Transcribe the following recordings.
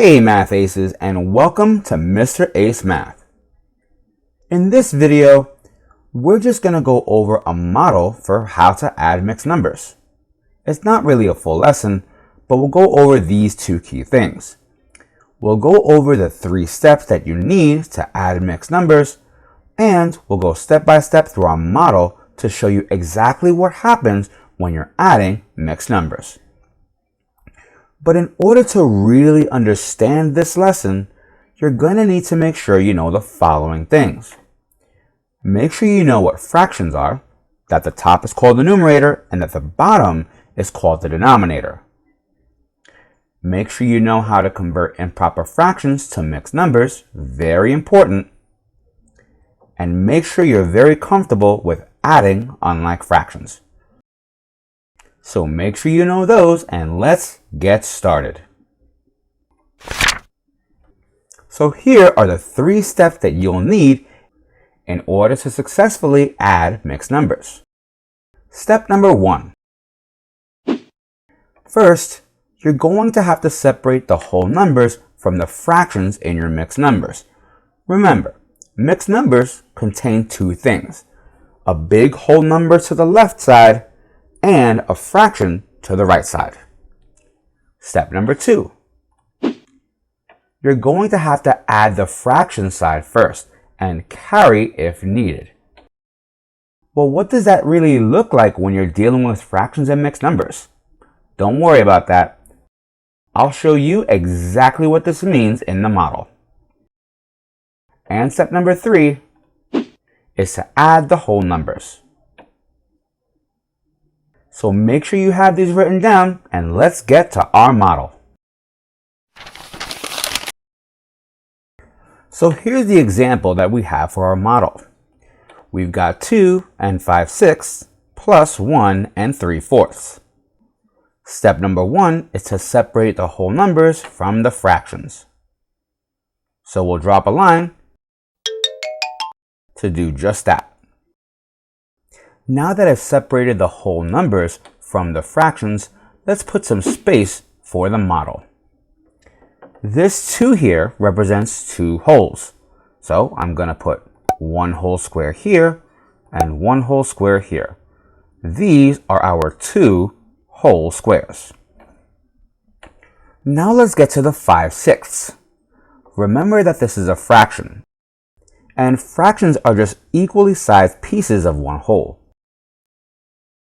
Hey Math Aces, and welcome to Mr. Ace Math. In this video, we're just going to go over a model for how to add mixed numbers. It's not really a full lesson, but we'll go over these two key things. We'll go over the 3 steps that you need to add mixed numbers, and we'll go step by step through our model to show you exactly what happens when you're adding mixed numbers. But in order to really understand this lesson, you're going to need to make sure you know the following things. Make sure you know what fractions are, that the top is called the numerator and that the bottom is called the denominator. Make sure you know how to convert improper fractions to mixed numbers, very important. And make sure you're very comfortable with adding unlike fractions. So make sure you know those, and let's get started. So here are the 3 steps that you'll need in order to successfully add mixed numbers. Step number 1. First, you're going to have to separate the whole numbers from the fractions in your mixed numbers. Remember, mixed numbers contain 2 things: a big whole number to the left side and a fraction to the right side. Step number 2. You're going to have to add the fraction side first and carry if needed. Well, what does that really look like when you're dealing with fractions and mixed numbers? Don't worry about that. I'll show you exactly what this means in the model. And step number 3 is to add the whole numbers. So make sure you have these written down, and let's get to our model. So here's the example that we have for our model. We've got 2 and 5/6 plus 1 and 3/4. Step number 1 is to separate the whole numbers from the fractions. So we'll drop a line to do just that. Now that I've separated the whole numbers from the fractions, let's put some space for the model. This 2 here represents 2 wholes. So I'm going to put 1 whole square here and 1 whole square here. These are our 2 whole squares. Now let's get to the 5/6. Remember that this is a fraction, and fractions are just equally sized pieces of 1 whole.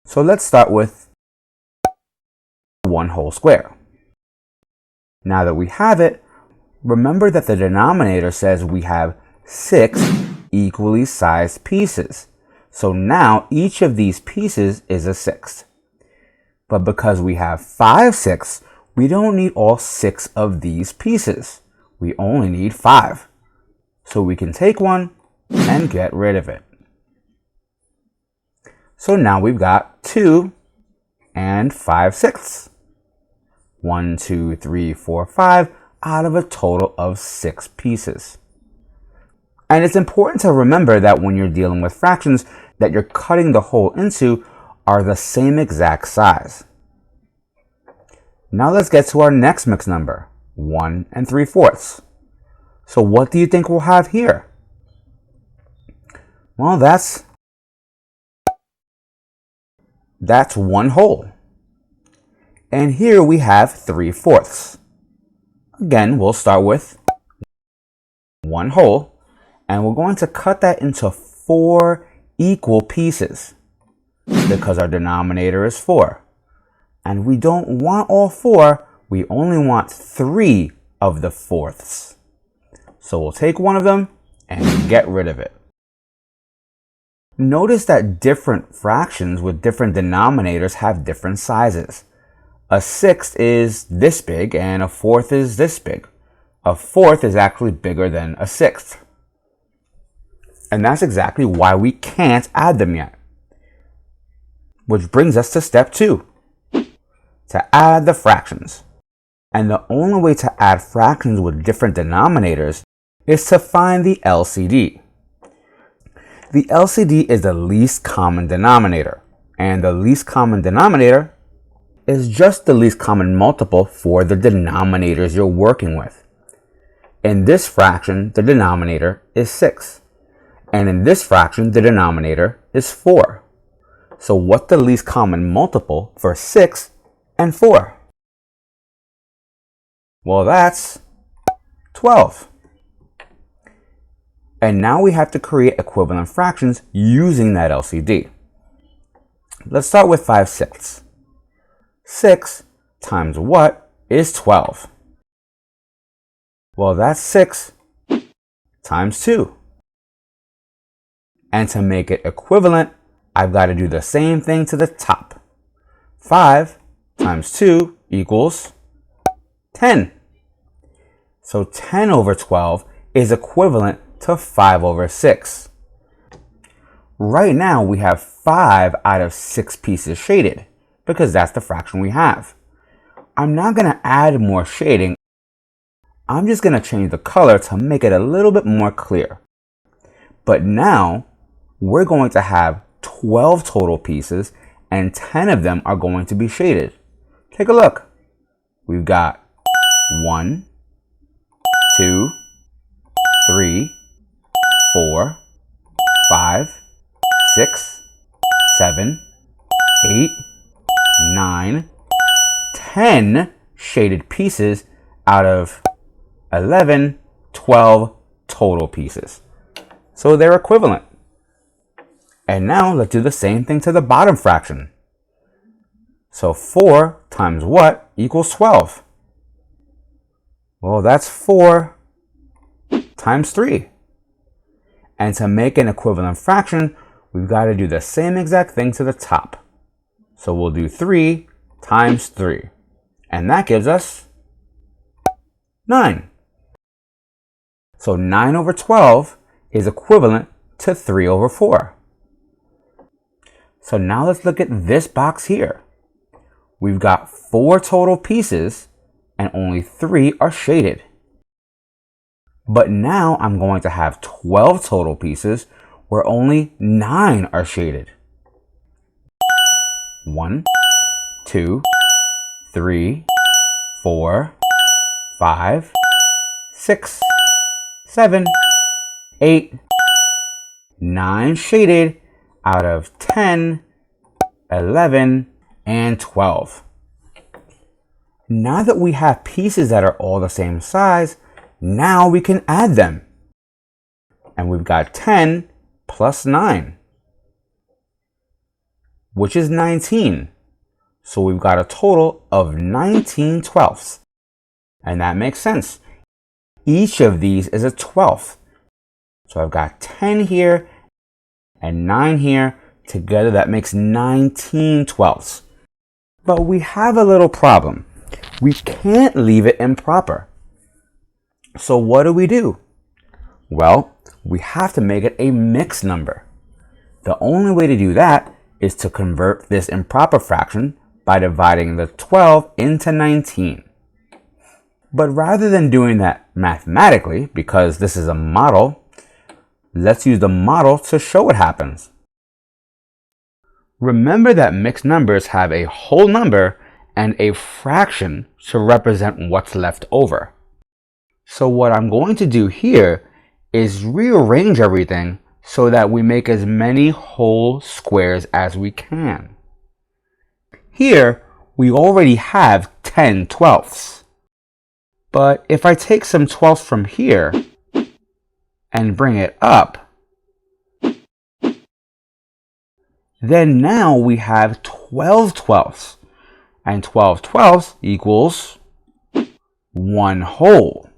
So let's start with 1 whole square. Now that we have it, remember that the denominator says we have 6 equally sized pieces. So now each of these pieces is a 6th. But because we have 5/6, we don't need all 6 of these pieces. We only need 5. So we can take one and get rid of it. So now we've got 2 and 5/6. 1, 2, 3, 4, 5 out of a total of 6 pieces. And it's important to remember that when you're dealing with fractions that you're cutting the whole into are the same exact size. Now let's get to our next mixed number, 1 and 3/4. So what do you think we'll have here? Well, that's 1 whole. And here we have 3/4. Again, we'll start with 1 whole, and we're going to cut that into 4 equal pieces because our denominator is 4. And we don't want all 4, we only want 3 of the 4ths. So we'll take one of them and get rid of it. Notice that different fractions with different denominators have different sizes. A 6th is this big and a 4th is this big. A 4th is actually bigger than a 6th. And that's exactly why we can't add them yet. Which brings us to step 2, to add the fractions. And the only way to add fractions with different denominators is to find the LCD. The LCD is the least common denominator, and the least common denominator is just the least common multiple for the denominators you're working with. In this fraction, the denominator is 6. And in this fraction, the denominator is 4. So what's the least common multiple for 6 and 4? Well, that's 12. And now we have to create equivalent fractions using that LCD. Let's start with 5/6. 6 times what is 12? Well, that's 6 times 2. And to make it equivalent, I've got to do the same thing to the top. 5 times 2 equals 10. So 10 over 12 is equivalent to 5 over 6. Right now we have 5 out of 6 pieces shaded because that's the fraction we have. I'm not going to add more shading. I'm just going to change the color to make it a little bit more clear. But now we're going to have 12 total pieces and 10 of them are going to be shaded. Take a look. We've got 1, 2, 3, 4, 5, 6, 7, 8, 9, 10 shaded pieces out of 11, 12 total pieces. So they're equivalent. And now let's do the same thing to the bottom fraction. So 4 times what equals 12? Well, that's 4 times 3. And to make an equivalent fraction, we've got to do the same exact thing to the top. So we'll do 3 times 3. And that gives us 9. So 9 over 12 is equivalent to 3 over 4. So now let's look at this box here. We've got 4 total pieces and only 3 are shaded. But now I'm going to have 12 total pieces where only 9 are shaded. 1, 2, 3, 4, 5, 6, 7, 8, 9 shaded out of 10, 11, and 12. Now that we have pieces that are all the same size, now we can add them. And we've got 10 plus 9, which is 19. So we've got a total of 19 twelfths. And that makes sense. Each of these is a twelfth. So I've got 10 here and 9 here. Together that makes 19 twelfths. But we have a little problem. We can't leave it improper. So what do? Well, we have to make it a mixed number. The only way to do that is to convert this improper fraction by dividing the 12 into 19. But rather than doing that mathematically, because this is a model, let's use the model to show what happens. Remember that mixed numbers have a whole number and a fraction to represent what's left over. So what I'm going to do here is rearrange everything so that we make as many whole squares as we can. Here, we already have 10 twelfths. But if I take some twelfths from here and bring it up, then now we have 12 twelfths. And 12 twelfths equals 1 whole.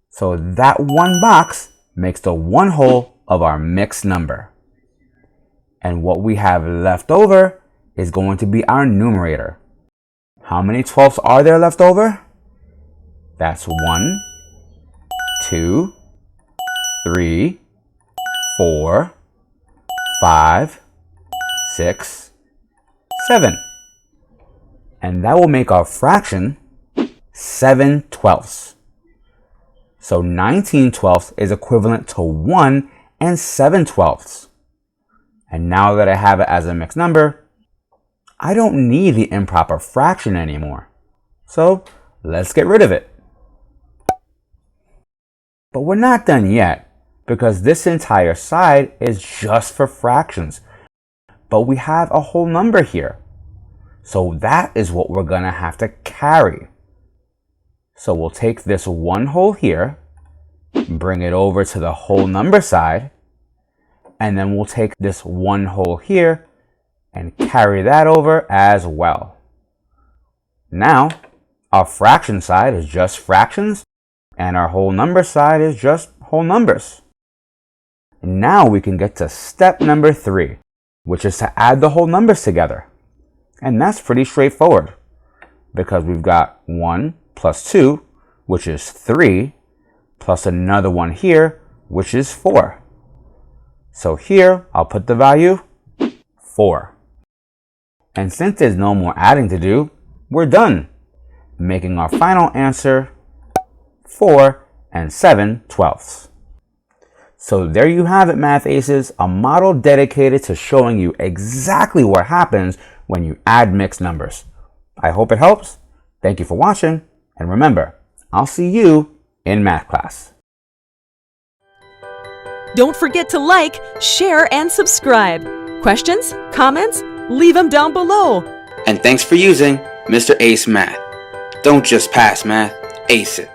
So that one box makes the 1 whole of our mixed number. And what we have left over is going to be our numerator. How many twelfths are there left over? That's 1, 2, 3, 4, 5, 6, 7. And that will make our fraction 7 twelfths. So 19 twelfths is equivalent to 1 and 7 twelfths. And now that I have it as a mixed number, I don't need the improper fraction anymore. So let's get rid of it. But we're not done yet, because this entire side is just for fractions. But we have a whole number here. So that is what we're going to have to carry. So we'll take this one whole here, bring it over to the whole number side, and then we'll take this one whole here and carry that over as well. Now, our fraction side is just fractions, and our whole number side is just whole numbers. Now we can get to step number 3, which is to add the whole numbers together. And that's pretty straightforward, because we've got 1 plus 2, which is 3, plus another one here, which is 4. So here, I'll put the value 4. And since there's no more adding to do, we're done, making our final answer 4 and 7/12. So there you have it, Math Aces, a model dedicated to showing you exactly what happens when you add mixed numbers. I hope it helps. Thank you for watching, and remember, I'll see you in math class. Don't forget to like, share, and subscribe. Questions? Comments? Leave them down below. And thanks for using Mr. Ace Math. Don't just pass math, ace it.